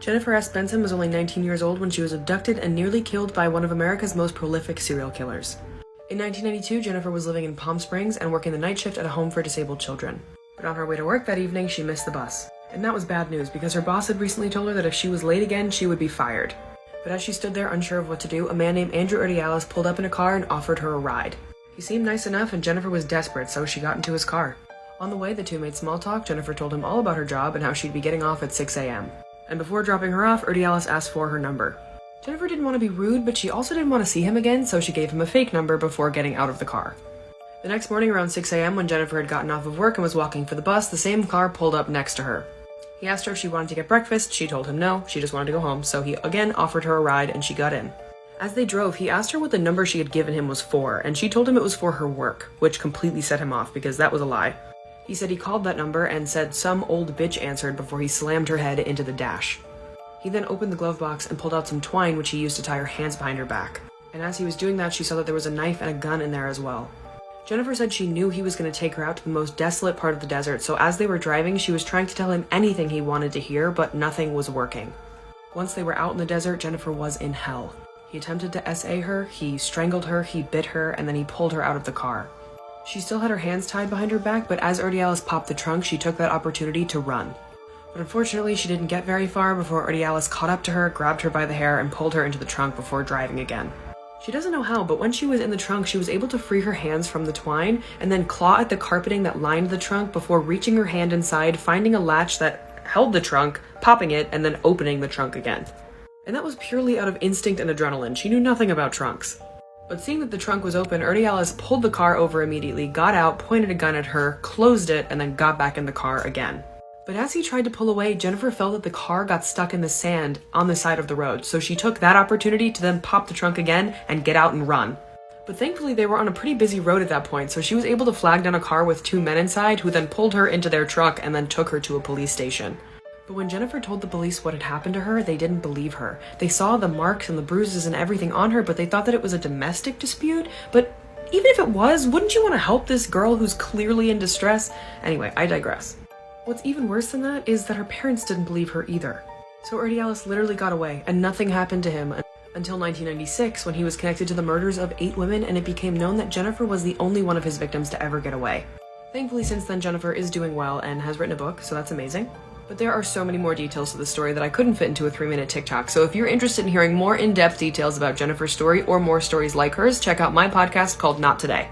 Jennifer Asbenson was only 19 years old when she was abducted and nearly killed by one of America's most prolific serial killers. In 1992, Jennifer was living in Palm Springs and working the night shift at a home for disabled children. But on her way to work that evening, she missed the bus. And that was bad news because her boss had recently told her that if she was late again, she would be fired. But as she stood there unsure of what to do, a man named Andrew Urdiales pulled up in a car and offered her a ride. He seemed nice enough and Jennifer was desperate, so she got into his car. On the way, the two made small talk. Jennifer told him all about her job and how she'd be getting off at 6 a.m. And before dropping her off, Urdiales asked for her number. Jennifer didn't want to be rude, but she also didn't want to see him again, so she gave him a fake number before getting out of the car. The next morning around 6 a.m. when Jennifer had gotten off of work and was walking for the bus, the same car pulled up next to her. He asked her if she wanted to get breakfast. She told him no, she just wanted to go home, so he again offered her a ride and she got in. As they drove, he asked her what the number she had given him was for, and she told him it was for her work, which completely set him off because that was a lie. He said he called that number and said some old bitch answered before he slammed her head into the dash. He then opened the glove box and pulled out some twine which he used to tie her hands behind her back. And as he was doing that, she saw that there was a knife and a gun in there as well. Jennifer said she knew he was going to take her out to the most desolate part of the desert, so as they were driving, she was trying to tell him anything he wanted to hear, but nothing was working. Once they were out in the desert, Jennifer was in hell. He attempted to SA her, he strangled her, he bit her, and then he pulled her out of the car. She still had her hands tied behind her back, but as Urdiales popped the trunk, she took that opportunity to run. But unfortunately, she didn't get very far before Urdiales caught up to her, grabbed her by the hair, and pulled her into the trunk before driving again. She doesn't know how, but when she was in the trunk, she was able to free her hands from the twine and then claw at the carpeting that lined the trunk before reaching her hand inside, finding a latch that held the trunk, popping it, and then opening the trunk again. And that was purely out of instinct and adrenaline. She knew nothing about trunks. But seeing that the trunk was open, Urdiales pulled the car over immediately, got out, pointed a gun at her, closed it, and then got back in the car again. But as he tried to pull away, Jennifer felt that the car got stuck in the sand on the side of the road, so she took that opportunity to then pop the trunk again and get out and run. But thankfully they were on a pretty busy road at that point, so she was able to flag down a car with two men inside who then pulled her into their truck and then took her to a police station. But when Jennifer told the police what had happened to her, they didn't believe her. They saw the marks and the bruises and everything on her, but they thought that it was a domestic dispute. But even if it was, wouldn't you want to help this girl who's clearly in distress? Anyway, I digress. What's even worse than that is that her parents didn't believe her either. So Urdiales literally got away, and nothing happened to him until 1996 when he was connected to the murders of 8 women, and it became known that Jennifer was the only one of his victims to ever get away. Thankfully, since then, Jennifer is doing well and has written a book, so that's amazing. But there are so many more details to the story that I couldn't fit into a 3-minute TikTok, so if you're interested in hearing more in-depth details about Jennifer's story or more stories like hers, check out my podcast called Not Today.